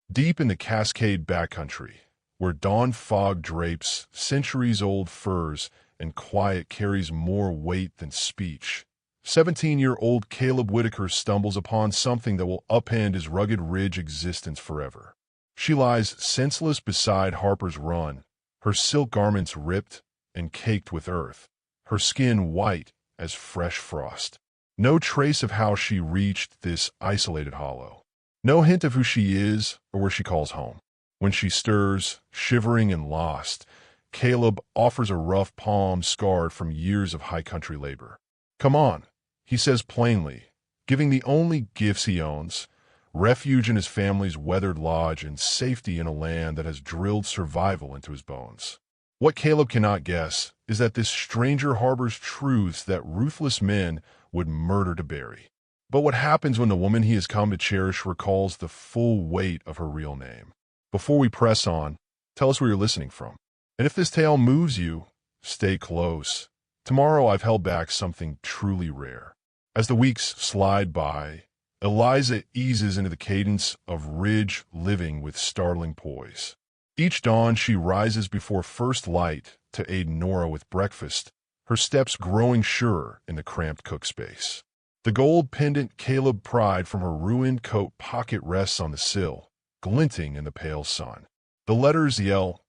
Deep in the Cascade backcountry, where dawn fog drapes centuries-old firs and quiet carries more weight than speech, 17-year-old Caleb Whitaker stumbles upon something that will upend his rugged ridge existence forever. She lies senseless beside Harper's Run, her silk garments ripped and caked with earth, her skin white as fresh frost. No trace of how she reached this isolated hollow. No hint of who she is or where she calls home. When she stirs, shivering and lost, Caleb offers a rough palm scarred from years of high country labor. "Come on," he says plainly, giving the only gifts he owns, refuge in his family's weathered lodge and safety in a land that has drilled survival into his bones. What Caleb cannot guess is that this stranger harbors truths that ruthless men would murder to bury. But what happens when the woman he has come to cherish recalls the full weight of her real name? Before we press on, tell us where you're listening from. And if this tale moves you, stay close. Tomorrow I've held back something truly rare. As the weeks slide by, Eliza eases into the cadence of ridge living with startling poise. Each dawn she rises before first light to aid Nora with breakfast, her steps growing surer in the cramped cook space. The gold pendant Caleb pried from her ruined coat pocket rests on the sill, glinting in the pale sun. The letters Yell,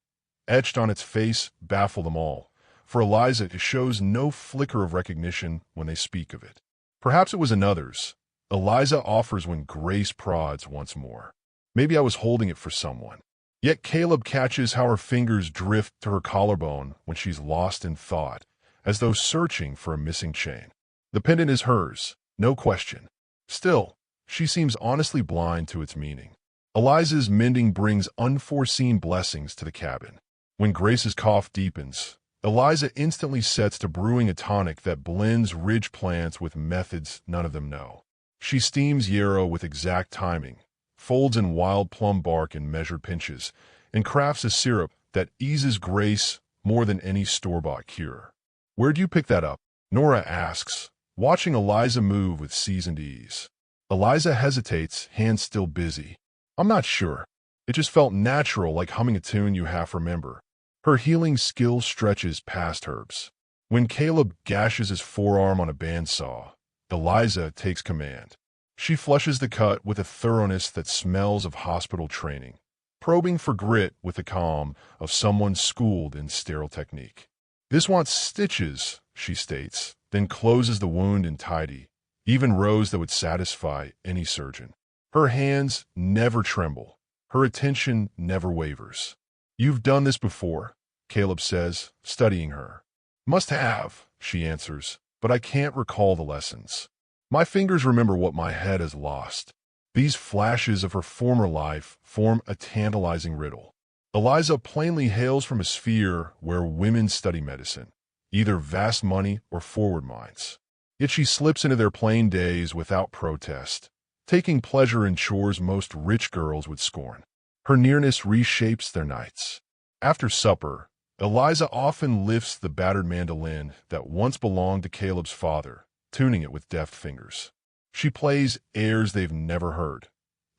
etched on its face, baffle them all. For Eliza, it shows no flicker of recognition when they speak of it. Perhaps it was another's. Eliza offers when grace prods once more. Maybe I was holding it for someone. Yet Caleb catches how her fingers drift to her collarbone when she's lost in thought, as though searching for a missing chain. The pendant is hers, no question. Still, she seems honestly blind to its meaning. Eliza's mending brings unforeseen blessings to the cabin. When Grace's cough deepens, Eliza instantly sets to brewing a tonic that blends ridge plants with methods none of them know. She steams yarrow with exact timing, folds in wild plum bark in measured pinches, and crafts a syrup that eases Grace more than any store-bought cure. "Where'd you pick that up?" Nora asks, watching Eliza move with seasoned ease. Eliza hesitates, hands still busy. "I'm not sure. It just felt natural, like humming a tune you half remember." Her healing skill stretches past herbs. When Caleb gashes his forearm on a bandsaw, Eliza takes command. She flushes the cut with a thoroughness that smells of hospital training, probing for grit with the calm of someone schooled in sterile technique. "This wants stitches," she states, then closes the wound in tidy, even rows that would satisfy any surgeon. Her hands never tremble. Her attention never wavers. "You've done this before," Caleb says, studying her. "Must have," she answers, "but I can't recall the lessons. My fingers remember what my head has lost." These flashes of her former life form a tantalizing riddle. Eliza plainly hails from a sphere where women study medicine, either vast money or forward minds. Yet she slips into their plain days without protest, taking pleasure in chores most rich girls would scorn. Her nearness reshapes their nights. After supper, Eliza often lifts the battered mandolin that once belonged to Caleb's father, tuning it with deft fingers. She plays airs they've never heard,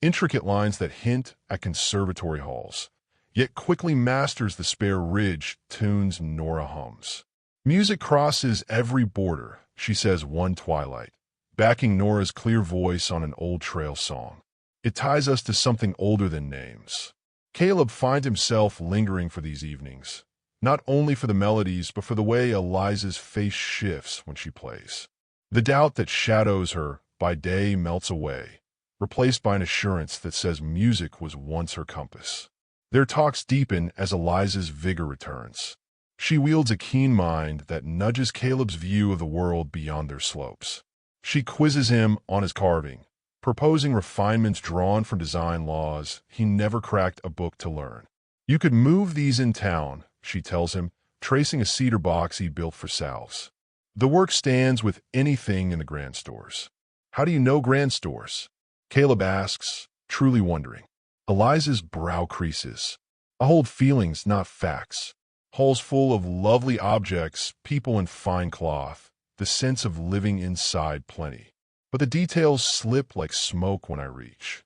intricate lines that hint at conservatory halls, yet quickly masters the spare ridge tunes Nora hums. "Music crosses every border," she says one twilight, backing Nora's clear voice on an old trail song. "It ties us to something older than names." Caleb finds himself lingering for these evenings, not only for the melodies but for the way Eliza's face shifts when she plays. The doubt that shadows her by day melts away, replaced by an assurance that says music was once her compass. Their talks deepen as Eliza's vigor returns. She wields a keen mind that nudges Caleb's view of the world beyond their slopes. She quizzes him on his carving, proposing refinements drawn from design laws he never cracked a book to learn. "You could move these in town," she tells him, tracing a cedar box he built for salves. "The work stands with anything in the grand stores." "How do you know grand stores?" Caleb asks, truly wondering. Eliza's brow creases. "I hold feelings, not facts. Halls full of lovely objects, people in fine cloth, the sense of living inside plenty. But the details slip like smoke when I reach."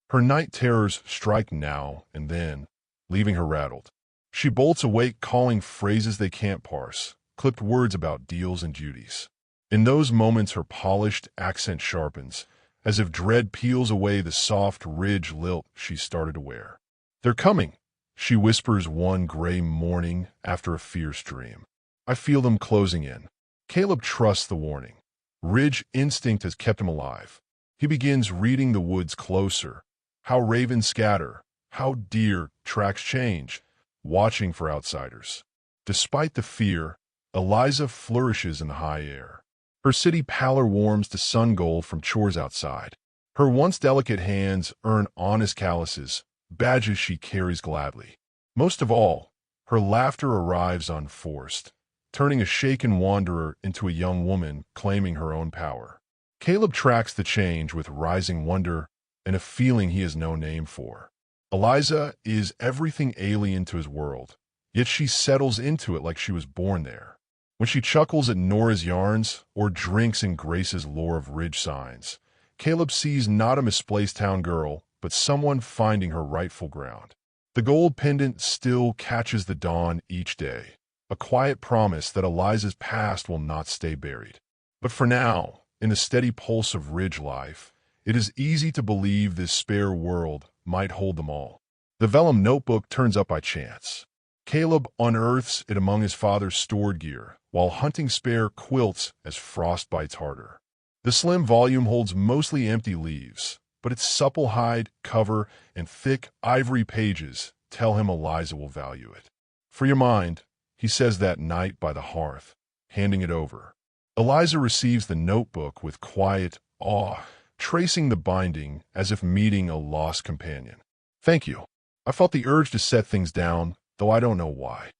Her night terrors strike now and then, leaving her rattled. She bolts awake calling phrases they can't parse, clipped words about deals and duties. In those moments her polished accent sharpens, as if dread peels away the soft ridge lilt she started to wear. "They're coming," she whispers one gray morning after a fierce dream. "I feel them closing in." Caleb trusts the warning. Ridge instinct has kept him alive. He begins reading the woods closer, how ravens scatter, how deer tracks change, watching for outsiders. Despite the fear, Eliza flourishes in the high air. Her city pallor warms to sun gold from chores outside. Her once delicate hands earn honest calluses, badges she carries gladly. Most of all, her laughter arrives unforced, turning a shaken wanderer into a young woman claiming her own power. Caleb tracks the change with rising wonder and a feeling he has no name for. Eliza is everything alien to his world, yet she settles into it like she was born there. When she chuckles at Nora's yarns or drinks in Grace's lore of ridge signs, Caleb sees not a misplaced town girl, but someone finding her rightful ground. The gold pendant still catches the dawn each day, a quiet promise that Eliza's past will not stay buried. But for now, in the steady pulse of ridge life, it is easy to believe this spare world might hold them all. The vellum notebook turns up by chance. Caleb unearths it among his father's stored gear, while hunting spare quilts as frost bites harder. The slim volume holds mostly empty leaves, but its supple hide, cover, and thick ivory pages tell him Eliza will value it. "For your mind," he says that night by the hearth, handing it over. Eliza receives the notebook with quiet awe, tracing the binding as if meeting a lost companion. "Thank you." I felt the urge to set things down, though I don't know why.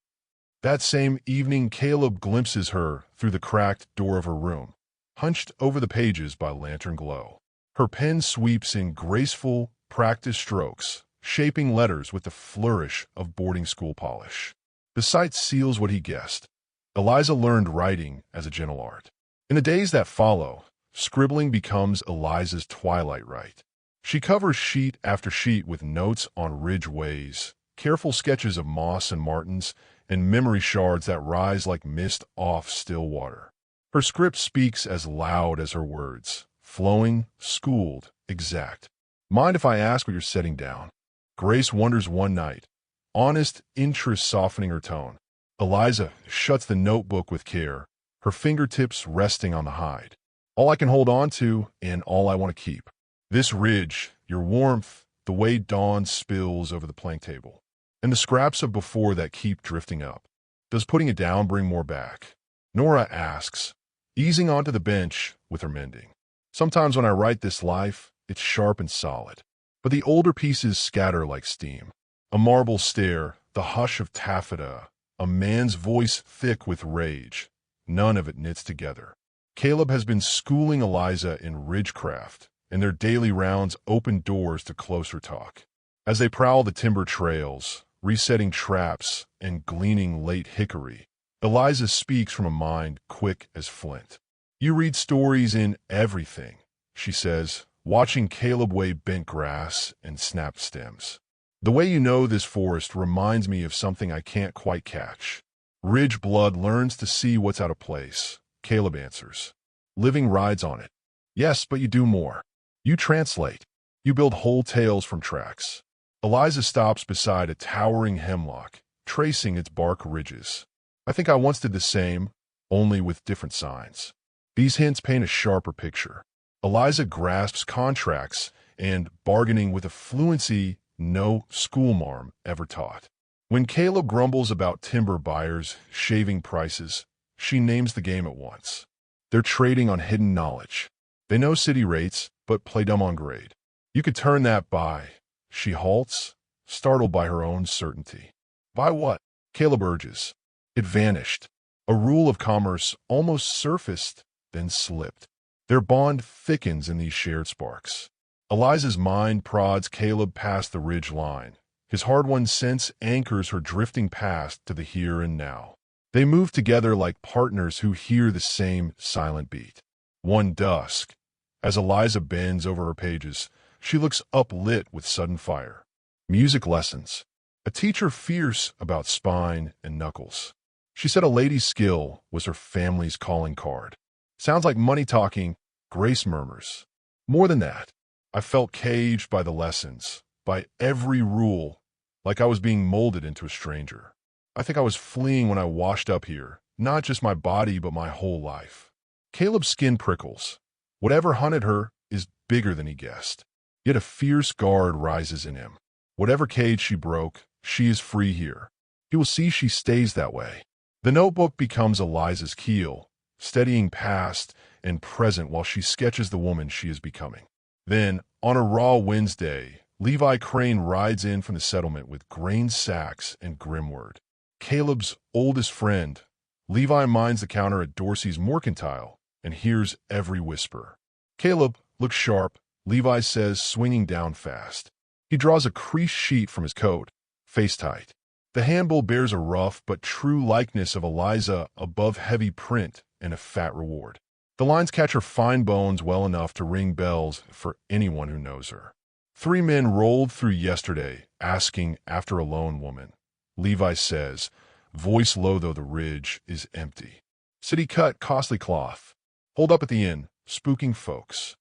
That same evening, Caleb glimpses her through the cracked door of her room, hunched over the pages by lantern glow. Her pen sweeps in graceful, practiced strokes, shaping letters with the flourish of boarding school polish. The sight seals what he guessed. Eliza learned writing as a gentle art. In the days that follow, scribbling becomes Eliza's twilight rite. She covers sheet after sheet with notes on ridge ways, careful sketches of moss and martins, and memory shards that rise like mist off still water. Her script speaks as loud as her words, flowing, schooled, exact. "Mind if I ask what you're setting down?" Grace wonders one night, honest interest softening her tone. Eliza shuts the notebook with care, her fingertips resting on the hide. "All I can hold on to and all I want to keep. This ridge, your warmth, the way dawn spills over the plank table, and the scraps of before that keep drifting up. Does putting it down bring more back?" Nora asks, easing onto the bench with her mending. "Sometimes when I write this life, it's sharp and solid, but the older pieces scatter like steam. A marble stair, the hush of taffeta, a man's voice thick with rage. None of it knits together." Caleb has been schooling Eliza in ridgecraft, and their daily rounds open doors to closer talk. As they prowl the timber trails, resetting traps and gleaning late hickory, Eliza speaks from a mind quick as flint. "You read stories in everything," she says, watching Caleb weigh bent grass and snapped stems. "The way you know this forest reminds me of something I can't quite catch." "Ridge blood learns to see what's out of place," Caleb answers. "Living rides on it." "Yes, but you do more. You translate. You build whole tales from tracks." Eliza stops beside a towering hemlock, tracing its bark ridges. "I think I once did the same, only with different signs." These hints paint a sharper picture. Eliza grasps contracts and bargaining with a fluency no schoolmarm ever taught. When Caleb grumbles about timber buyers shaving prices, she names the game at once. They're trading on hidden knowledge. They know city rates, but play dumb on grade. "You could turn that by." She halts, startled by her own certainty. "By what?" Caleb urges. It vanished. A rule of commerce almost surfaced, then slipped. Their bond thickens in these shared sparks. Eliza's mind prods Caleb past the ridge line. His hard-won sense anchors her drifting past to the here and now. They move together like partners who hear the same silent beat. One dusk, as Eliza bends over her pages, She looks uplit with sudden fire. Music lessons. A teacher fierce about spine and knuckles. She said a lady's skill was her family's calling card. Sounds like money talking, Grace murmurs. More than that, I felt caged by the lessons, by every rule, like I was being molded into a stranger. I think I was fleeing when I washed up here, not just my body, but my whole life. Caleb's skin prickles. Whatever hunted her is bigger than he guessed. Yet a fierce guard rises in him. Whatever cage she broke, she is free here. He will see she stays that way. The notebook becomes Eliza's keel, steadying past and present while she sketches the woman she is becoming. Then, on a raw Wednesday, Levi Crane rides in from the settlement with grain sacks and grim word. Caleb's oldest friend, Levi minds the counter at Dorsey's Mercantile and hears every whisper. Caleb looks sharp, Levi says, swinging down fast. He draws a creased sheet from his coat, face tight. The handbill bears a rough but true likeness of Eliza above heavy print and a fat reward. The lines catch her fine bones well enough to ring bells for anyone who knows her. 3 men rolled through yesterday, asking after a lone woman. Levi says, voice low though the ridge is empty. City cut, costly cloth. Hold up at the inn, spooking folks.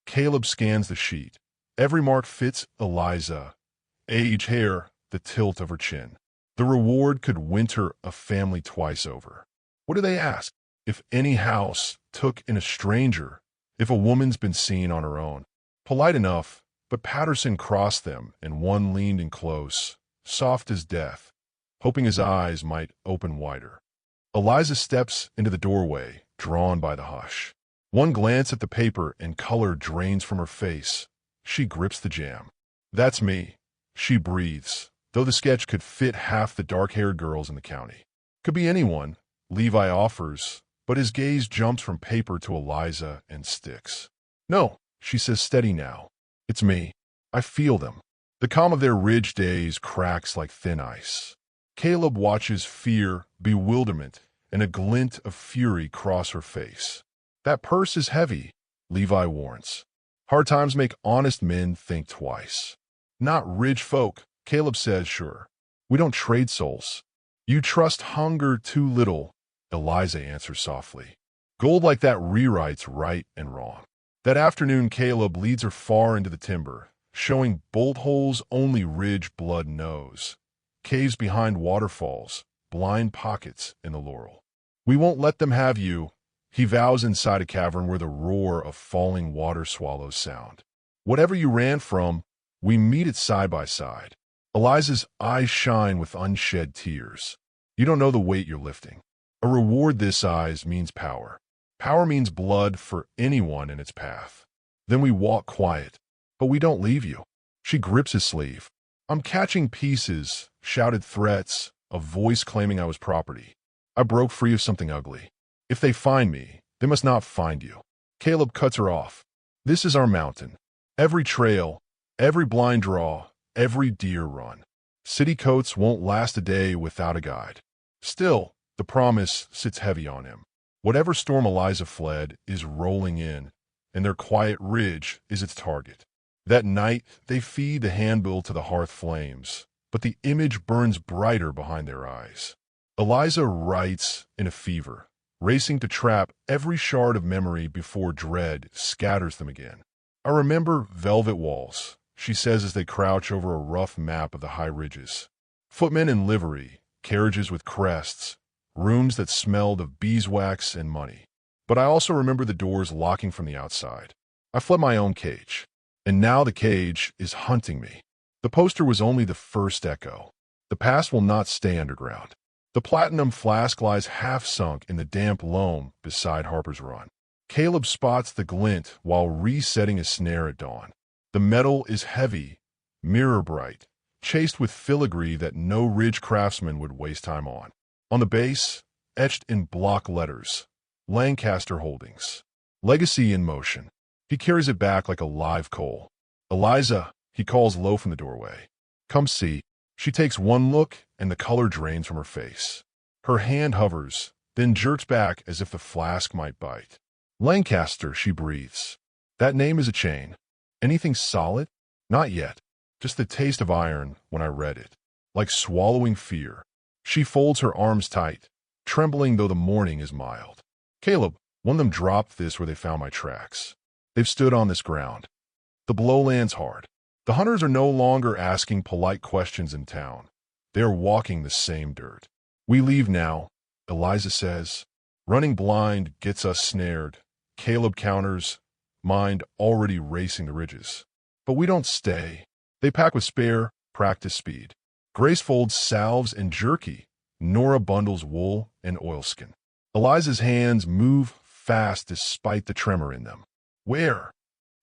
Caleb scans the sheet. Every mark fits Eliza. Age, hair, the tilt of her chin. The reward could winter a family twice over. What do they ask? If any house took in a stranger, if a woman's been seen on her own. Polite enough, but Patterson crossed them, and one leaned in close, soft as death, hoping his eyes might open wider. Eliza steps into the doorway, drawn by the hush. One glance at the paper and color drains from her face. She grips the jam. That's me. She breathes, though the sketch could fit half the dark-haired girls in the county. Could be anyone, Levi offers, but his gaze jumps from paper to Eliza and sticks. No, she says steady now. It's me. I feel them. The calm of their ridge days cracks like thin ice. Caleb watches fear, bewilderment, and a glint of fury cross her face. That purse is heavy, Levi warns. Hard times make honest men think twice. Not ridge folk, Caleb says, sure. We don't trade souls. You trust hunger too little, Eliza answers softly. Gold like that rewrites right and wrong. That afternoon, Caleb leads her far into the timber, showing bolt holes only ridge blood knows. Caves behind waterfalls, blind pockets in the laurel. We won't let them have you, he vows inside a cavern where the roar of falling water swallows sound. Whatever you ran from, we meet it side by side. Eliza's eyes shine with unshed tears. You don't know the weight you're lifting. A reward this size means power. Power means blood for anyone in its path. Then we walk quiet, but we don't leave you. She grips his sleeve. I'm catching pieces, shouted threats, a voice claiming I was property. I broke free of something ugly. If they find me, they must not find you. Caleb cuts her off. This is our mountain. Every trail, every blind draw, every deer run. City coats won't last a day without a guide. Still, the promise sits heavy on him. Whatever storm Eliza fled is rolling in, and their quiet ridge is its target. That night, they feed the handbill to the hearth flames, but the image burns brighter behind their eyes. Eliza writes in a fever, racing to trap every shard of memory before dread scatters them again. I remember velvet walls, she says as they crouch over a rough map of the high ridges. Footmen in livery, carriages with crests, rooms that smelled of beeswax and money. But I also remember the doors locking from the outside. I fled my own cage, and now the cage is hunting me. The poster was only the first echo. The past will not stay underground. The platinum flask lies half-sunk in the damp loam beside Harper's Run. Caleb spots the glint while resetting a snare at dawn. The metal is heavy, mirror-bright, chased with filigree that no ridge craftsman would waste time on. On the base, etched in block letters, Lancaster Holdings. Legacy in motion. He carries it back like a live coal. Eliza, he calls low from the doorway. Come see. She takes one look, and the color drains from her face. Her hand hovers, then jerks back as if the flask might bite. Lancaster, she breathes. That name is a chain. Anything solid? Not yet. Just the taste of iron when I read it. Like swallowing fear. She folds her arms tight, trembling though the morning is mild. Caleb, one of them dropped this where they found my tracks. They've stood on this ground. The blow lands hard. The hunters are no longer asking polite questions in town. They are walking the same dirt. We leave now, Eliza says. Running blind gets us snared. Caleb counters, mind already racing the ridges. But we don't stay. They pack with spare, practice speed. Grace folds salves and jerky. Nora bundles wool and oilskin. Eliza's hands move fast despite the tremor in them. Where?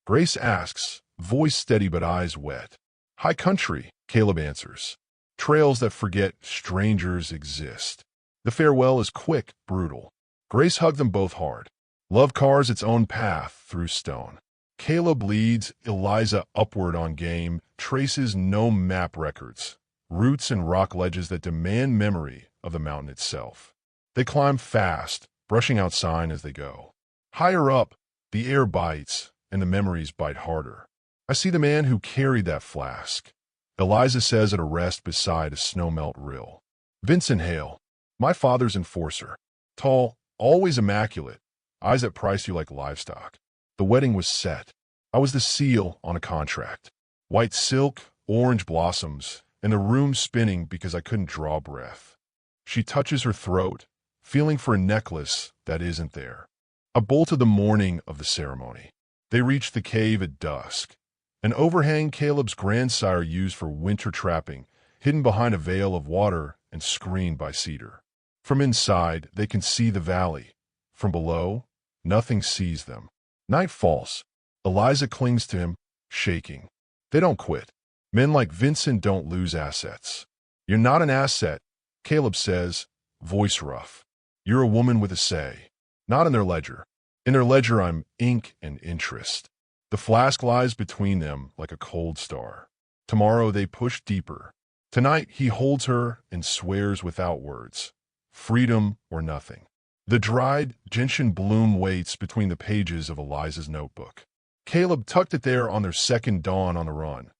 Grace asks, voice steady but eyes wet. High country, Caleb answers. Trails that forget strangers exist. The farewell is quick, brutal. Grace hugged them both hard. Love carves its own path through stone. Caleb leads Eliza upward on game, traces no map records, roots and rock ledges that demand memory of the mountain itself. They climb fast, brushing out sign as they go. Higher up, the air bites, and the memories bite harder. I see the man who carried that flask. Eliza says at a rest beside a snowmelt rill. Vincent Hale, my father's enforcer. Tall, always immaculate, eyes that price you like livestock. The wedding was set. I was the seal on a contract. White silk, orange blossoms, and the room spinning because I couldn't draw breath. She touches her throat, feeling for a necklace that isn't there. I bolted the morning of the ceremony. They reached the cave at dusk. An overhang Caleb's grandsire used for winter trapping, hidden behind a veil of water and screened by cedar. From inside, they can see the valley. From below, nothing sees them. Night falls. Eliza clings to him, shaking. They don't quit. Men like Vincent don't lose assets. You're not an asset, Caleb says, voice rough. You're a woman with a say. Not in their ledger. In their ledger, I'm ink and interest. The flask lies between them like a cold star. Tomorrow they push deeper. Tonight he holds her and swears without words. Freedom or nothing. The dried gentian bloom waits between the pages of Eliza's notebook. Caleb tucked it there on their second dawn on the run.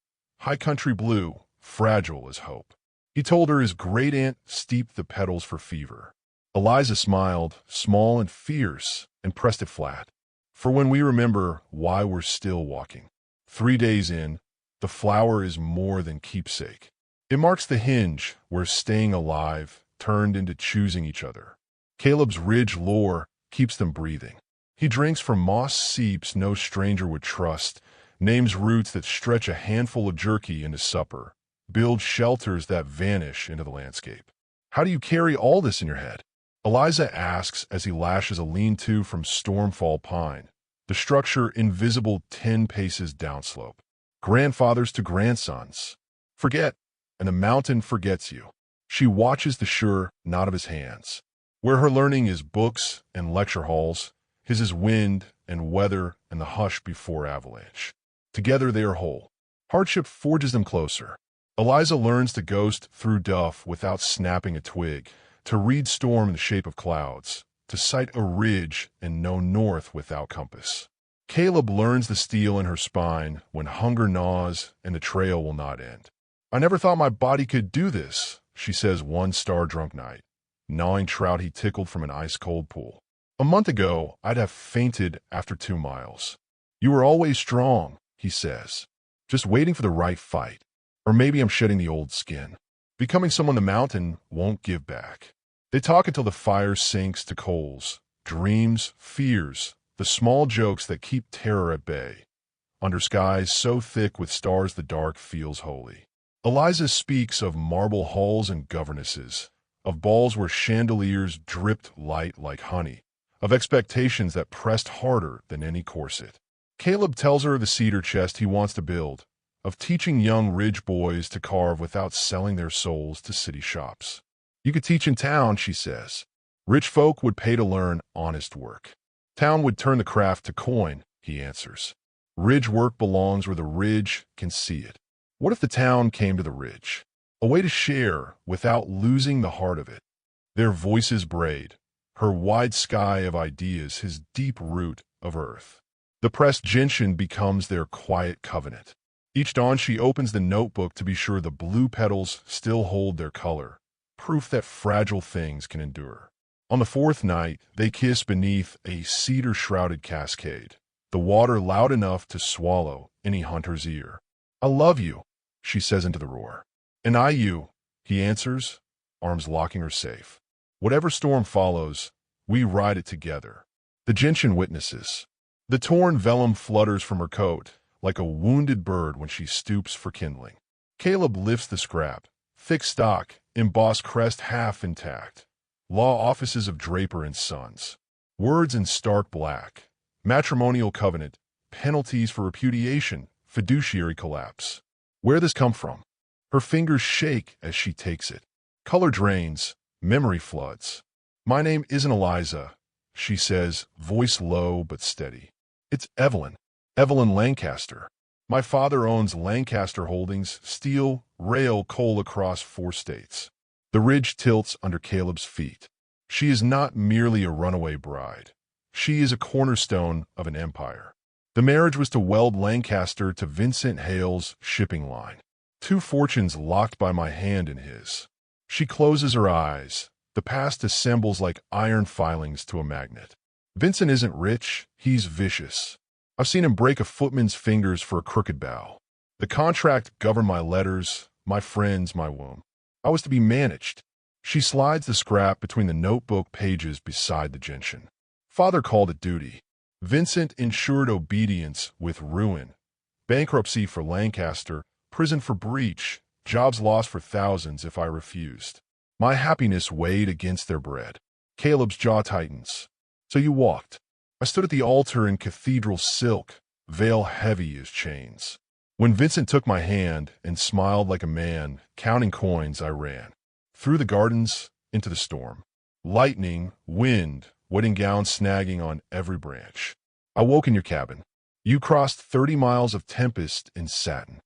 High country blue, fragile as hope. He told her his great-aunt steeped the petals for fever. Eliza smiled, small and fierce, and pressed it flat. For when we remember why we're still walking. 3 days in, the flower is more than keepsake. It marks the hinge where staying alive turned into choosing each other. Caleb's ridge lore keeps them breathing. He drinks from moss seeps no stranger would trust, names roots that stretch a handful of jerky into supper, builds shelters that vanish into the landscape. How do you carry all this in your head? Eliza asks as he lashes a lean-to from Stormfall pine, the structure invisible 10 paces downslope. Grandfathers to grandsons. Forget, and the mountain forgets you. She watches the sure nod of his hands. Where her learning is books and lecture halls, his is wind and weather and the hush before avalanche. Together they are whole. Hardship forges them closer. Eliza learns to ghost through duff without snapping a twig, to read storm in the shape of clouds, to sight a ridge and know north without compass. Caleb learns the steel in her spine when hunger gnaws and the trail will not end. I never thought my body could do this, she says one star-drunk night, gnawing trout he tickled from an ice-cold pool. A month ago, I'd have fainted after 2 miles. You were always strong, he says, just waiting for the right fight. Or maybe I'm shedding the old skin. Becoming someone the mountain won't give back. They talk until the fire sinks to coals, dreams, fears, the small jokes that keep terror at bay. Under skies so thick with stars the dark feels holy. Eliza speaks of marble halls and governesses, of balls where chandeliers dripped light like honey, of expectations that pressed harder than any corset. Caleb tells her of the cedar chest he wants to build, of teaching young ridge boys to carve without selling their souls to city shops. You could teach in town, she says. Rich folk would pay to learn honest work. Town would turn the craft to coin, he answers. Ridge work belongs where the ridge can see it. What if the town came to the ridge? A way to share without losing the heart of it. Their voices braid, her wide sky of ideas, his deep root of earth. The pressed gentian becomes their quiet covenant. Each dawn she opens the notebook to be sure the blue petals still hold their color, proof that fragile things can endure. On the fourth night, they kiss beneath a cedar-shrouded cascade, the water loud enough to swallow any hunter's ear. "I love you," she says into the roar. "And I you," he answers, arms locking her safe. Whatever storm follows, we ride it together. The gentian witnesses. The torn vellum flutters from her coat, like a wounded bird when she stoops for kindling. Caleb lifts the scrap, thick stock, embossed crest half intact. Law offices of Draper and Sons. Words in stark black. Matrimonial covenant, penalties for repudiation, fiduciary collapse. Where this come from? Her fingers shake as she takes it. Color drains, memory floods. "My name isn't Eliza," she says, voice low but steady. "It's Evelyn. Evelyn Lancaster. My father owns Lancaster Holdings, steel, rail, coal across 4 states. The ridge tilts under Caleb's feet. She is not merely a runaway bride. She is a cornerstone of an empire. The marriage was to weld Lancaster to Vincent Hale's shipping line. 2 fortunes locked by my hand in his. She closes her eyes. The past assembles like iron filings to a magnet. Vincent isn't rich, he's vicious. I've seen him break a footman's fingers for a crooked bow. The contract governed my letters, my friends, my womb. I was to be managed. She slides the scrap between the notebook pages beside the gentian. Father called it duty. Vincent ensured obedience with ruin. Bankruptcy for Lancaster, prison for breach, jobs lost for thousands if I refused. My happiness weighed against their bread. Caleb's jaw tightens. "So you walked." I stood at the altar in cathedral silk, veil heavy as chains. When Vincent took my hand and smiled like a man, counting coins, I ran. Through the gardens, into the storm. Lightning, wind, wedding gowns snagging on every branch. I woke in your cabin. You crossed 30 miles of tempest in satin.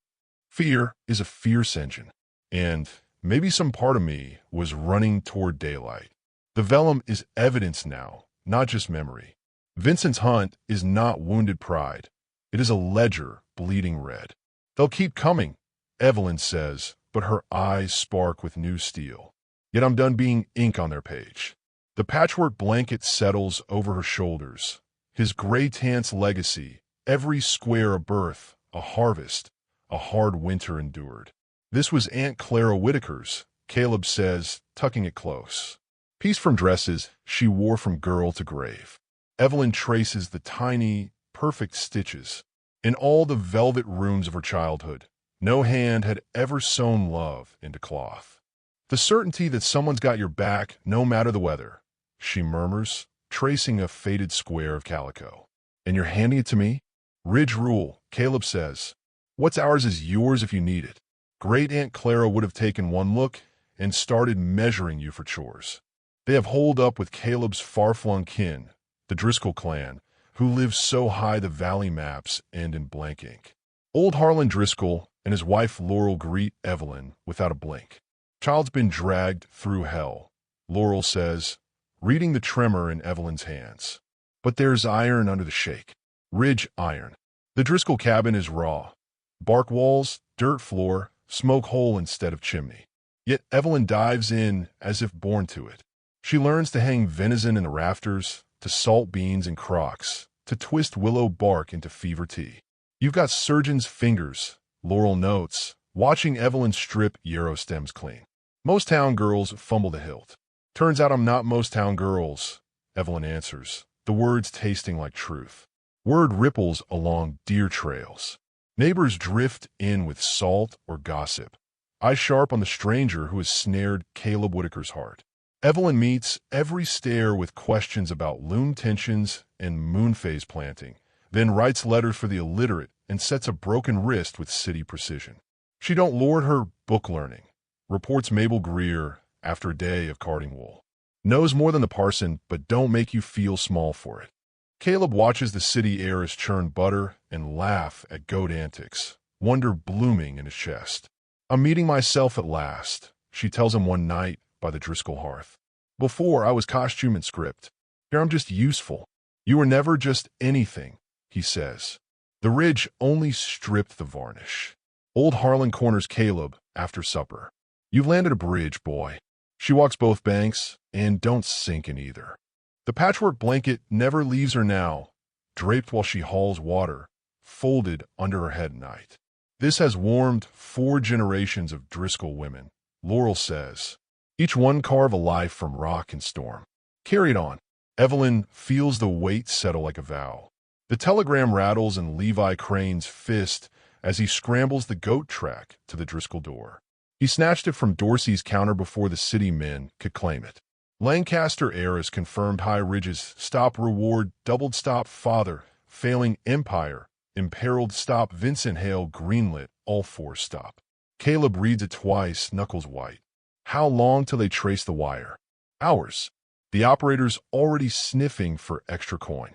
Fear is a fierce engine. And maybe some part of me was running toward daylight. The vellum is evidence now, not just memory. Vincent's hunt is not wounded pride. It is a ledger bleeding red. "They'll keep coming," Evelyn says, but her eyes spark with new steel. Yet I'm done being ink on their page. The patchwork blanket settles over her shoulders. His gray tant's legacy, every square a birth, a harvest, a hard winter endured. This was Aunt Clara Whitaker's, Caleb says, tucking it close. Piece from dresses she wore from girl to grave. Evelyn traces the tiny, perfect stitches. In all the velvet rooms of her childhood, no hand had ever sewn love into cloth. "The certainty that someone's got your back, no matter the weather," she murmurs, tracing a faded square of calico. "And you're handing it to me?" "Ridge rule," Caleb says. "What's ours is yours if you need it." Great Aunt Clara would have taken one look and started measuring you for chores. They have holed up with Caleb's far-flung kin, the Driscoll clan, who lives so high the valley maps end in blank ink. Old Harlan Driscoll and his wife Laurel greet Evelyn without a blink. "Child's been dragged through hell," Laurel says, reading the tremor in Evelyn's hands. "But there's iron under the shake. Ridge iron. The Driscoll cabin is raw. Bark walls, dirt floor, smoke hole instead of chimney. Yet Evelyn dives in as if born to it. She learns to hang venison in the rafters, to salt beans in crocks, to twist willow bark into fever tea. "You've got surgeon's fingers," Laurel notes, watching Evelyn strip yarrow stems clean. "Most town girls fumble the hilt." "Turns out I'm not most town girls," Evelyn answers, the words tasting like truth. Word ripples along deer trails. Neighbors drift in with salt or gossip, eyes sharp on the stranger who has snared Caleb Whitaker's heart. Evelyn meets every stare with questions about loon tensions and moon phase planting, then writes letters for the illiterate and sets a broken wrist with city precision. She don't lord her book learning, reports Mabel Greer after a day of carding wool. Knows more than the parson, but don't make you feel small for it. Caleb watches the city heiress churn butter and laugh at goat antics, wonder blooming in his chest. "I'm meeting myself at last," she tells him one night by the Driscoll hearth. "Before, I was costume and script. Here I'm just useful." "You were never just anything," he says. The ridge only stripped the varnish. Old Harlan corners Caleb after supper. You've landed a bridge, boy. She walks both banks, and don't sink in either. The patchwork blanket never leaves her now, draped while she hauls water, folded under her head at night. This has warmed 4 generations of Driscoll women, Laurel says. Each one carve a life from rock and storm. Carry it on. Evelyn feels the weight settle like a vow. The telegram rattles in Levi Crane's fist as he scrambles the goat track to the Driscoll door. He snatched it from Dorsey's counter before the city men could claim it. Lancaster Heiress confirmed High Ridge's stop reward, doubled stop father, failing empire, imperiled stop Vincent Hale greenlit, all 4 stop. Caleb reads it twice, knuckles white. How long till they trace the wire? Hours. The operator's already sniffing for extra coin.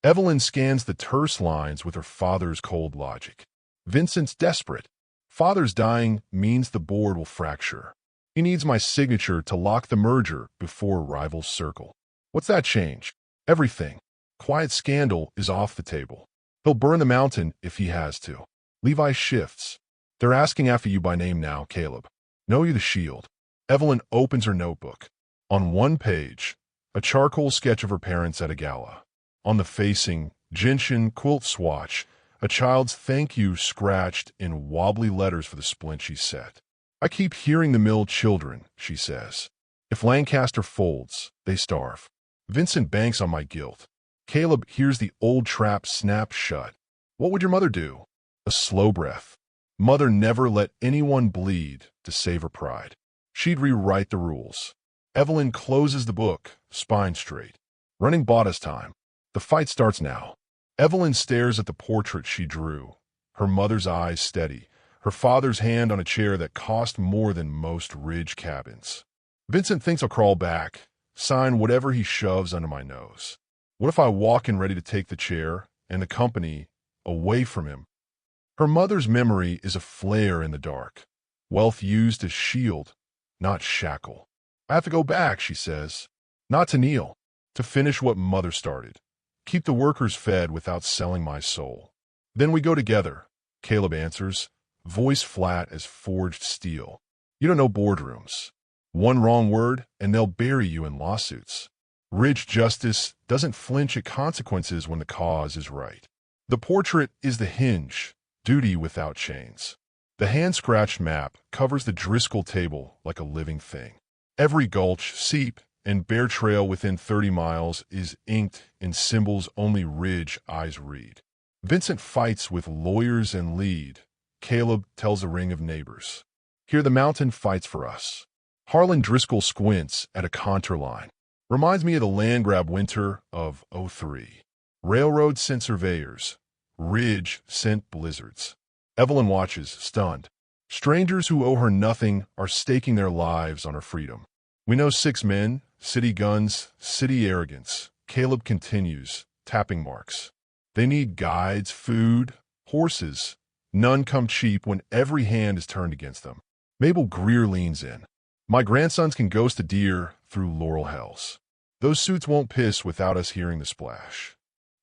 Evelyn scans the terse lines with her father's cold logic. Vincent's desperate. Father's dying means the board will fracture. He needs my signature to lock the merger before rivals circle. What's that change? Everything. Quiet scandal is off the table. He'll burn the mountain if he has to. Levi shifts. They're asking after you by name now, Caleb. Know you the shield. Evelyn opens her notebook. On one page, a charcoal sketch of her parents at a gala. On the facing, gentian quilt swatch, a child's thank you scratched in wobbly letters for the splint she set. I keep hearing the mill children, she says. If Lancaster folds, they starve. Vincent banks on my guilt. Caleb hears the old trap snap shut. What would your mother do? A slow breath. Mother never let anyone bleed to save her pride. She'd rewrite the rules. Evelyn closes the book, spine straight. Running Bottas time. The fight starts now. Evelyn stares at the portrait she drew, her mother's eyes steady, her father's hand on a chair that cost more than most Ridge cabins. Vincent thinks I'll crawl back, sign whatever he shoves under my nose. What if I walk in ready to take the chair and the company away from him? Her mother's memory is a flare in the dark, wealth used as shield, not shackle. I have to go back, she says, not to kneel, to finish what mother started. Keep the workers fed without selling my soul. Then we go together, Caleb answers, voice flat as forged steel. You don't know boardrooms. One wrong word, and they'll bury you in lawsuits. Ridge justice doesn't flinch at consequences when the cause is right. The portrait is the hinge, duty without chains. The hand-scratched map covers the Driscoll table like a living thing. Every gulch, seep, and bear trail within 30 miles is inked in symbols only Ridge eyes read. Vincent fights with lawyers and lead. Caleb tells a ring of neighbors. Here the mountain fights for us. Harlan Driscoll squints at a contour line. Reminds me of the land grab winter of '03. Railroad sent surveyors. Ridge sent blizzards. Evelyn watches, stunned. Strangers who owe her nothing are staking their lives on her freedom. We know 6 men, city guns, city arrogance. Caleb continues, tapping marks. They need guides, food, horses. None come cheap when every hand is turned against them. Mabel Greer leans in. My grandsons can ghost a deer through Laurel Hells. Those suits won't piss without us hearing the splash.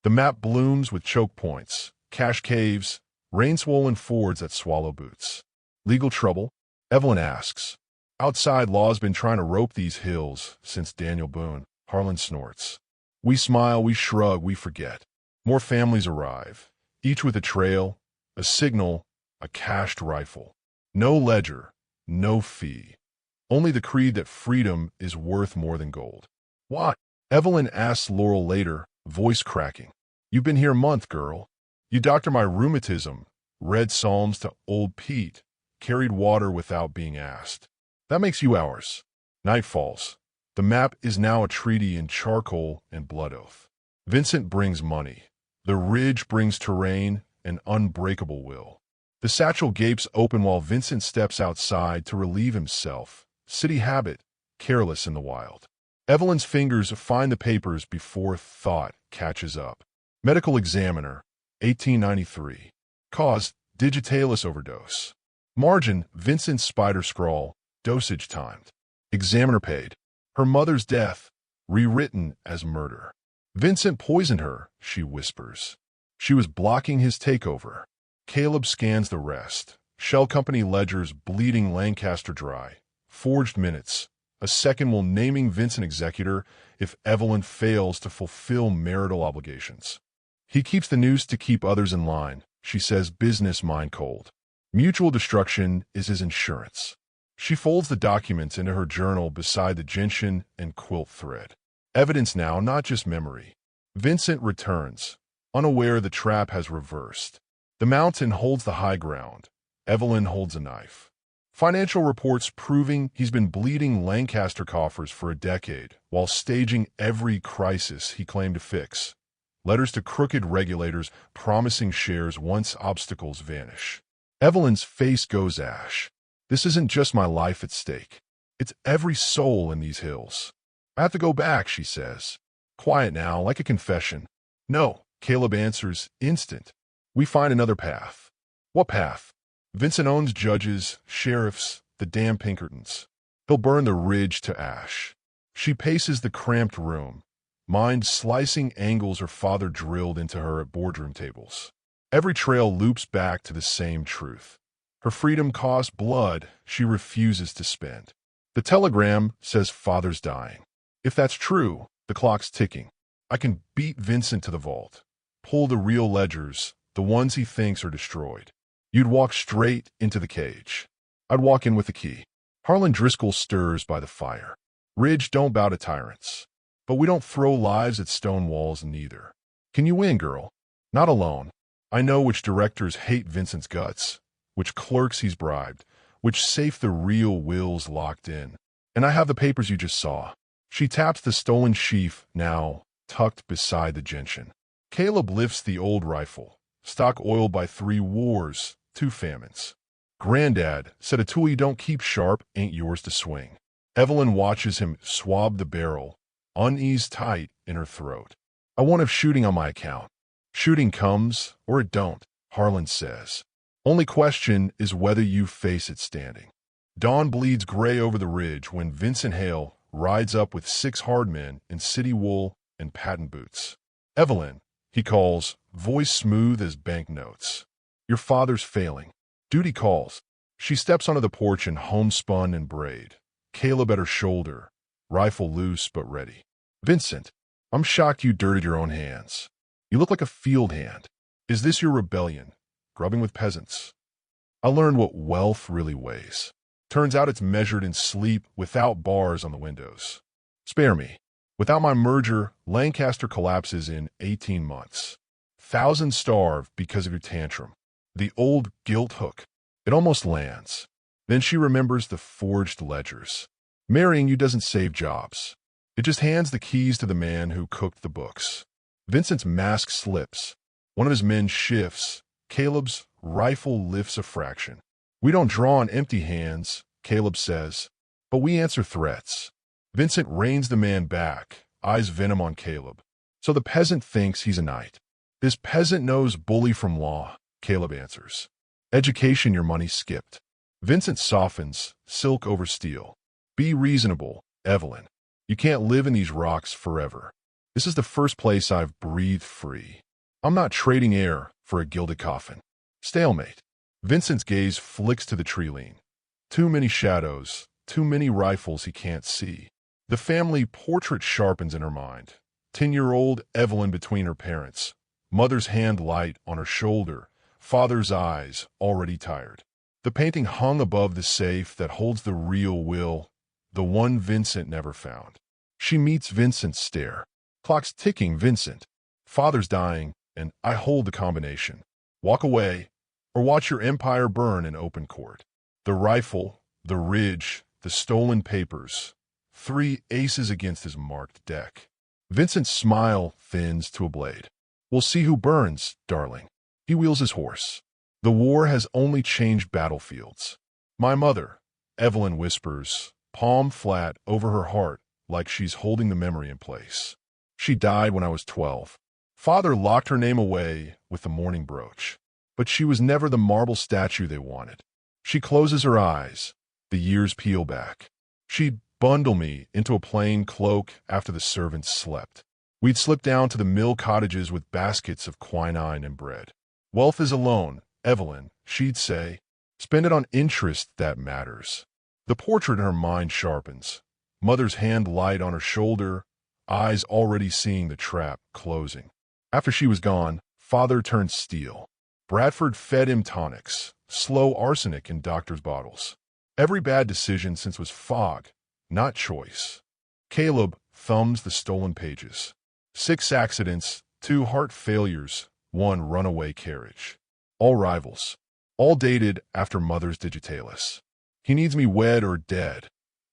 The map blooms with choke points, cache caves, rain-swollen fords that swallow boots. Legal trouble? Evelyn asks. Outside law's been trying to rope these hills since Daniel Boone. Harlan snorts. We smile, we shrug, we forget. More families arrive, each with a trail, a signal, a cached rifle. No ledger, no fee. Only the creed that freedom is worth more than gold. What? Evelyn asks Laurel later, voice cracking. You've been here a month, girl. You doctor my rheumatism, read psalms to old Pete, carried water without being asked. That makes you ours. Night falls. The map is now a treaty in charcoal and blood oath. Vincent brings money. The Ridge brings terrain and unbreakable will. The satchel gapes open while Vincent steps outside to relieve himself. City habit, careless in the wild. Evelyn's fingers find the papers before thought catches up. Medical examiner, 1893. Cause, digitalis overdose. Margin, Vincent's spider scrawl, dosage timed. Examiner paid. Her mother's death, rewritten as murder. Vincent poisoned her, she whispers. She was blocking his takeover. Caleb scans the rest. Shell Company ledgers bleeding Lancaster dry. Forged minutes. A second will naming Vincent executor if Evelyn fails to fulfill marital obligations. He keeps the noose to keep others in line, she says, business mind cold. Mutual destruction is his insurance. She folds the documents into her journal beside the gentian and quilt thread. Evidence now, not just memory. Vincent returns, unaware the trap has reversed. The mountain holds the high ground. Evelyn holds a knife. Financial reports proving he's been bleeding Lancaster coffers for a decade while staging every crisis he claimed to fix. Letters to crooked regulators promising shares once obstacles vanish. Evelyn's face goes ash. This isn't just my life at stake. It's every soul in these hills. I have to go back, she says. Quiet now, like a confession. No, Caleb answers, instant. We find another path. What path? Vincent owns judges, sheriffs, the damn Pinkertons. He'll burn the ridge to ash. She paces the cramped room, mind slicing angles her father drilled into her at boardroom tables. Every trail loops back to the same truth. Her freedom costs blood she refuses to spend. The telegram says father's dying. If that's true, the clock's ticking. I can beat Vincent to the vault, pull the real ledgers, the ones he thinks are destroyed. You'd walk straight into the cage. I'd walk in with the key. Harlan Driscoll stirs by the fire. Ridge don't bow to tyrants. But we don't throw lives at stone walls neither. Can you win, girl? Not alone. I know which directors hate Vincent's guts, which clerks he's bribed, which safe the real will's locked in. And I have the papers you just saw. She taps the stolen sheaf, now tucked beside the gentian. Caleb lifts the old rifle, stock oiled by 3 wars, 2 famines. Granddad said a tool you don't keep sharp ain't yours to swing. Evelyn watches him swab the barrel, unease tight in her throat. I won't have shooting on my account. Shooting comes, or it don't, Harlan says. Only question is whether you face it standing. Dawn bleeds gray over the ridge when Vincent Hale rides up with 6 hard men in city wool and patent boots. Evelyn, he calls, voice smooth as banknotes. Your father's failing. Duty calls. She steps onto the porch in homespun and braid. Caleb at her shoulder, rifle loose but ready. Vincent, I'm shocked you dirtied your own hands. You look like a field hand. Is this your rebellion? Grubbing with peasants? I learned what wealth really weighs. Turns out it's measured in sleep without bars on the windows. Spare me. Without my merger, Lancaster collapses in 18 months. Thousands starve because of your tantrum. The old guilt hook. It almost lands. Then she remembers the forged ledgers. Marrying you doesn't save jobs. It just hands the keys to the man who cooked the books. Vincent's mask slips. One of his men shifts. Caleb's rifle lifts a fraction. We don't draw on empty hands, Caleb says, but we answer threats. Vincent reins the man back, eyes venom on Caleb. So the peasant thinks he's a knight. This peasant knows bully from law, Caleb answers. Education your money skipped. Vincent softens, silk over steel. Be reasonable, Evelyn. You can't live in these rocks forever. This is the first place I've breathed free. I'm not trading air for a gilded coffin. Stalemate. Vincent's gaze flicks to the tree lean. Too many shadows, too many rifles he can't see. The family portrait sharpens in her mind. 10-year-old Evelyn between her parents. Mother's hand light on her shoulder. Father's eyes already tired. The painting hung above the safe that holds the real will, the one Vincent never found. She meets Vincent's stare. Clock's ticking, Vincent. Father's dying, and I hold the combination. Walk away, or watch your empire burn in open court. The rifle, the ridge, the stolen papers. 3 aces against his marked deck. Vincent's smile thins to a blade. We'll see who burns, darling. He wheels his horse. The war has only changed battlefields. My mother, Evelyn whispers, palm flat over her heart like she's holding the memory in place. She died when I was 12. Father locked her name away with the mourning brooch. But she was never the marble statue they wanted. She closes her eyes. The years peel back. She'd bundle me into a plain cloak after the servants slept. We'd slip down to the mill cottages with baskets of quinine and bread. Wealth is alone, Evelyn, she'd say. Spend it on interest that matters. The portrait in her mind sharpens. Mother's hand light on her shoulder, eyes already seeing the trap closing. After she was gone, father turned steel. Bradford fed him tonics, slow arsenic in doctor's bottles. Every bad decision since was fog, not choice. Caleb thumbs the stolen pages. 6 accidents, 2 heart failures, 1 runaway carriage. All rivals. All dated after mother's digitalis. He needs me wed or dead,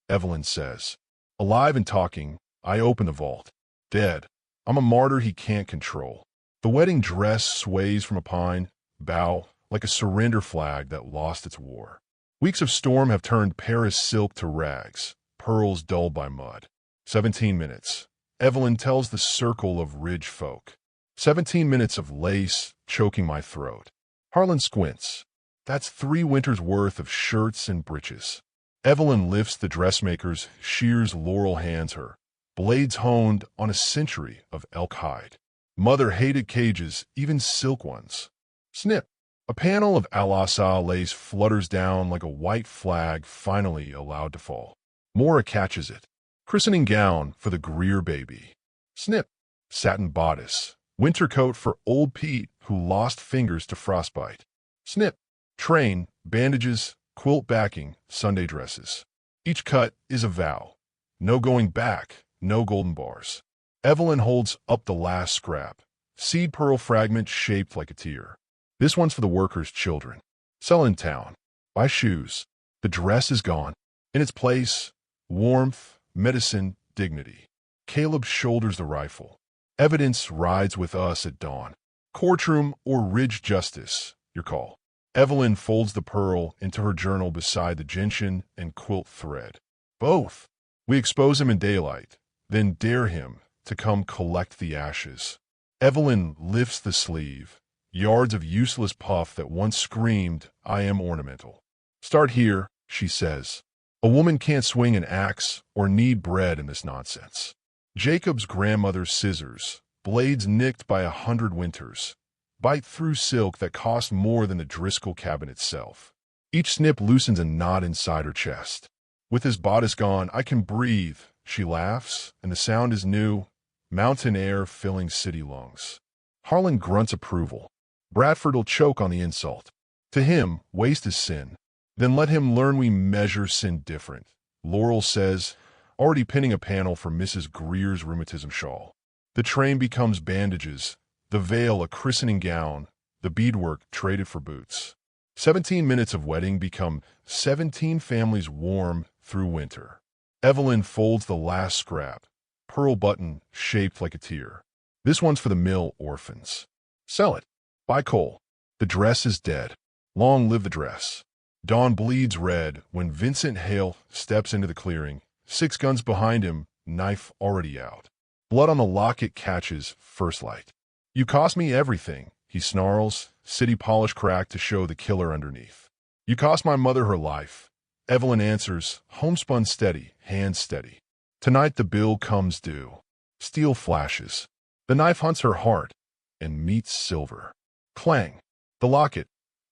Evelyn says. Alive and talking, I open the vault. Dead. I'm a martyr he can't control. The wedding dress sways from a pine bough like a surrender flag that lost its war. Weeks of storm have turned Paris silk to rags, pearls dulled by mud. 17 minutes. Evelyn tells the circle of ridge folk. 17 minutes of lace choking my throat. Harlan squints. That's 3 winters' worth of shirts and breeches. Evelyn lifts the dressmaker's shears laurel hands her, blades honed on a century of elk hide. Mother hated cages, even silk ones. Snip. A panel of Al-Asa lace flutters down like a white flag finally allowed to fall. Mora catches it. Christening gown for the Greer baby. Snip. Satin bodice. Winter coat for old Pete who lost fingers to frostbite. Snip. Train, bandages, quilt backing, Sunday dresses. Each cut is a vow. No going back, no golden bars. Evelyn holds up the last scrap. Seed pearl fragment shaped like a tear. This one's for the workers' children. Sell in town. Buy shoes. The dress is gone. In its place, warmth, medicine, dignity. Caleb shoulders the rifle. Evidence rides with us at dawn. Courtroom or ridge justice, your call. Evelyn folds the pearl into her journal beside the gentian and quilt thread. Both. We expose him in daylight, then dare him to come collect the ashes. Evelyn lifts the sleeve. Yards of useless puff that once screamed, I am ornamental. Start here, she says. A woman can't swing an axe or knead bread in this nonsense. Jacob's grandmother's scissors, blades nicked by 100 winters, bite through silk that cost more than the Driscoll cabin itself. Each snip loosens a knot inside her chest. With his bodice gone, I can breathe, she laughs, and the sound is new, mountain air filling city lungs. Harlan grunts approval. Bradford'll choke on the insult. To him, waste is sin. Then let him learn we measure sin different. Laurel says, already pinning a panel for Mrs. Greer's rheumatism shawl. The train becomes bandages, the veil a christening gown, the beadwork traded for boots. 17 minutes of wedding become 17 families warm through winter. Evelyn folds the last scrap, pearl button shaped like a tear. This one's for the mill orphans. Sell it. Buy coal. The dress is dead. Long live the dress. Dawn bleeds red when Vincent Hale steps into the clearing. 6 guns behind him, knife already out. Blood on the locket catches first light. You cost me everything, he snarls, city polish cracked to show the killer underneath. You cost my mother her life. Evelyn answers, homespun steady, hands steady. Tonight the bill comes due. Steel flashes. The knife hunts her heart and meets silver. Clang. The locket,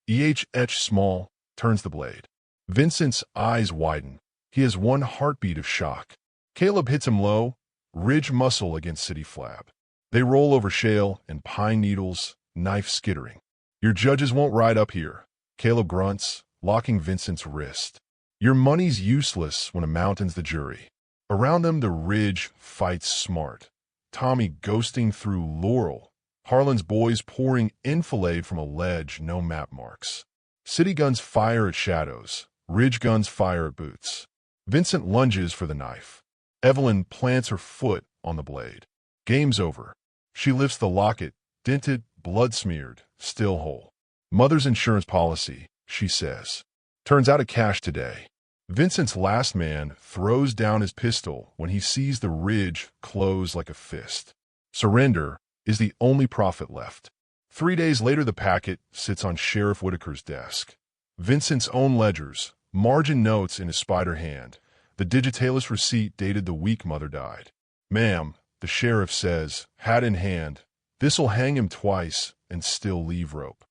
etched small, turns the blade. Vincent's eyes widen. He has one heartbeat of shock. Caleb hits him low, ridge muscle against city flab. They roll over shale and pine needles, knife skittering. Your judges won't ride up here, Caleb grunts, locking Vincent's wrist. Your money's useless when a mountain's the jury. Around them the ridge fights smart. Tommy ghosting through Laurel. Harlan's boys pouring enfilade from a ledge, no map marks. City guns fire at shadows. Ridge guns fire at boots. Vincent lunges for the knife. Evelyn plants her foot on the blade. Game's over. She lifts the locket, dented, blood-smeared, still whole. Mother's insurance policy, she says. Turns out a cash today. Vincent's last man throws down his pistol when he sees the ridge close like a fist. Surrender is the only profit left. 3 days later the packet sits on Sheriff Whitaker's desk. Vincent's own ledgers, margin notes in his spider hand, the digitalis receipt dated the week mother died. Ma'am, the sheriff says, hat in hand, this'll hang him twice and still leave rope.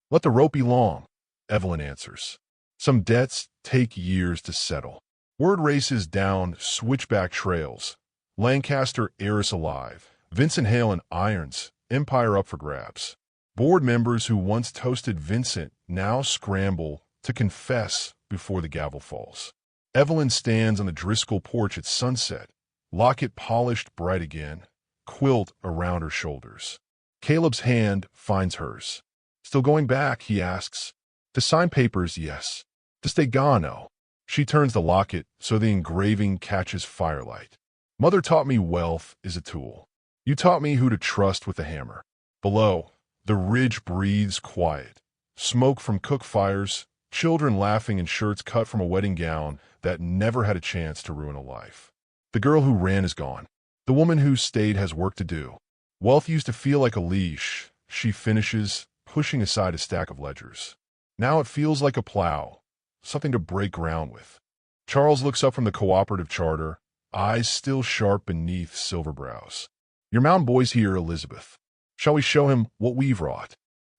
Let the rope be long, Evelyn answers. Some debts take years to settle. Word races down switchback trails. Lancaster heiress alive. Vincent Hale and Irons, empire up for grabs. Board members who once toasted Vincent now scramble to confess before the gavel falls. Evelyn stands on the Driscoll porch at sunset, locket polished bright again, quilt around her shoulders. Caleb's hand finds hers. Still going back, he asks. To sign papers, yes. To stay gone, no. She turns the locket so the engraving catches firelight. Mother taught me wealth is a tool. You taught me who to trust with the hammer. Below, the ridge breathes quiet. Smoke from cook fires, children laughing in shirts cut from a wedding gown that never had a chance to ruin a life. The girl who ran is gone. The woman who stayed has work to do. Wealth used to feel like a leash, she finishes, pushing aside a stack of ledgers. Now it feels like a plow, something to break ground with. Charles looks up from the cooperative charter, eyes still sharp beneath silver brows. Your mountain boy's here, Elizabeth. Shall we show him what we've wrought?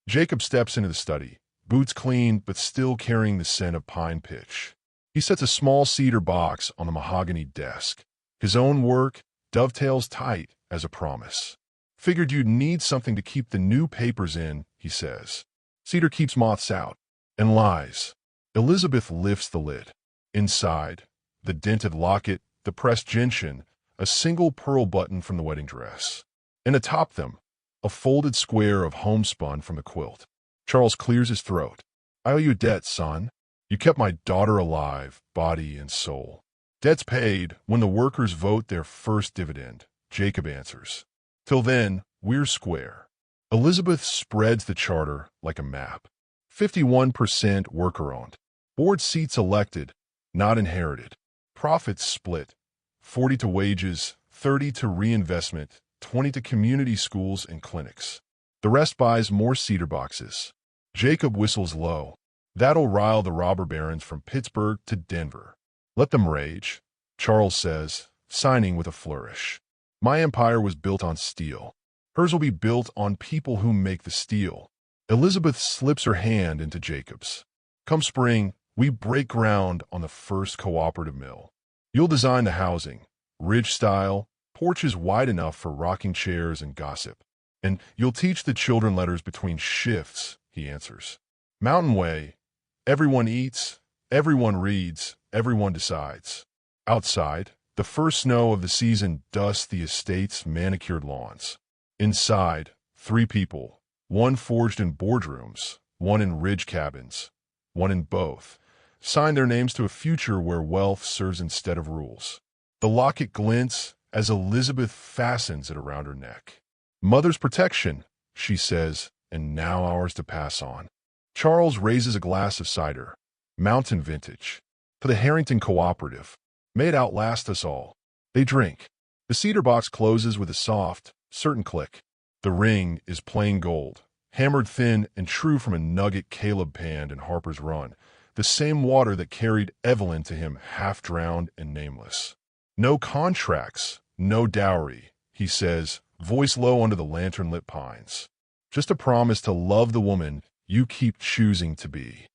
Jacob steps into the study, boots clean but still carrying the scent of pine pitch. He sets a small cedar box on the mahogany desk. His own work dovetails tight as a promise. Figured you'd need something to keep the new papers in, he says. Cedar keeps moths out. And lies. Elizabeth lifts the lid. Inside, the dented locket, the pressed gentian, a single pearl button from the wedding dress. And atop them, a folded square of homespun from the quilt. Charles clears his throat. I owe you a debt, son. You kept my daughter alive, body and soul. Debt's paid when the workers vote their first dividend, Jacob answers. Till then, we're square. Elizabeth spreads the charter like a map. 51% worker-owned. Board seats elected, not inherited. Profits split. 40 to wages, 30 to reinvestment, 20 to community schools and clinics. The rest buys more cedar boxes. Jacob whistles low. That'll rile the robber barons from Pittsburgh to Denver. Let them rage, Charles says, signing with a flourish. My empire was built on steel. Hers will be built on people who make the steel. Elizabeth slips her hand into Jacob's. Come spring, we break ground on the first cooperative mill. You'll design the housing, ridge style, porches wide enough for rocking chairs and gossip. And you'll teach the children letters between shifts, he answers. Mountain Way, everyone eats, everyone reads, everyone decides. Outside, the first snow of the season dusts the estate's manicured lawns. Inside, 3 people, one forged in boardrooms, one in ridge cabins, one in both, sign their names to a future where wealth serves instead of rules. The locket glints as Elizabeth fastens it around her neck. Mother's protection, she says, and now ours to pass on. Charles raises a glass of cider, mountain vintage, for the Harrington Cooperative. May it outlast us all. They drink. The cedar box closes with a soft, certain click. The ring is plain gold, hammered thin and true from a nugget Caleb panned in Harper's Run, the same water that carried Evelyn to him half-drowned and nameless. No contracts, no dowry, he says, voice low under the lantern-lit pines. Just a promise to love the woman you keep choosing to be.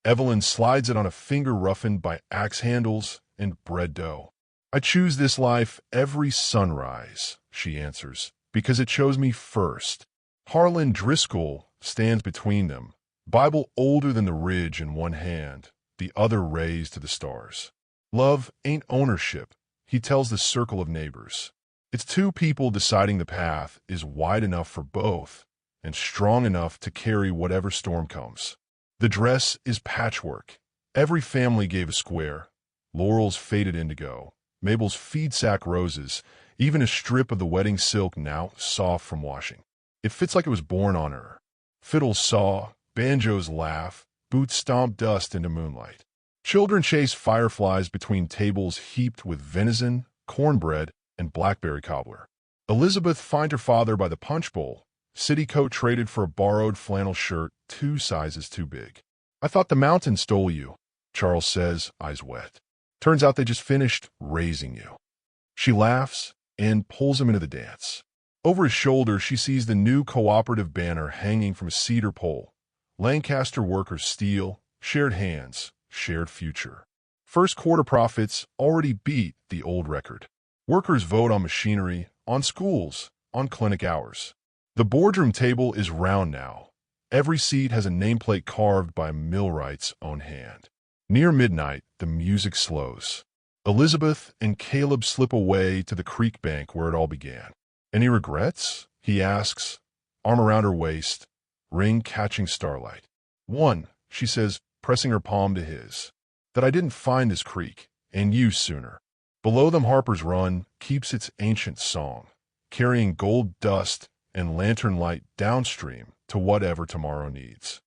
Evelyn slides it on a finger roughened by axe handles and bread dough. I choose this life every sunrise, she answers, because it chose me first. Harlan Driscoll stands between them, Bible older than the ridge in one hand, the other raised to the stars. Love ain't ownership, he tells the circle of neighbors. It's 2 people deciding the path is wide enough for both and strong enough to carry whatever storm comes. The dress is patchwork. Every family gave a square. Laurel's faded indigo, Mabel's feed sack roses, even a strip of the wedding silk now soft from washing. It fits like it was born on her. Fiddles saw, banjos laugh, boots stomp dust into moonlight. Children chase fireflies between tables heaped with venison, cornbread, and blackberry cobbler. Elizabeth finds her father by the punch bowl, city coat traded for a borrowed flannel shirt 2 sizes too big. I thought the mountain stole you, Charles says, eyes wet. Turns out they just finished raising you. She laughs and pulls him into the dance. Over his shoulder, she sees the new cooperative banner hanging from a cedar pole. Lancaster workers steal, shared hands, shared future. First quarter profits already beat the old record. Workers vote on machinery, on schools, on clinic hours. The boardroom table is round now. Every seat has a nameplate carved by a millwright's own hand. Near midnight, the music slows. Elizabeth and Caleb slip away to the creek bank where it all began. Any regrets? He asks, arm around her waist, ring catching starlight. One, she says, pressing her palm to his. That I didn't find this creek, and you sooner. Below them Harper's Run keeps its ancient song, carrying gold dust and lantern light downstream to whatever tomorrow needs.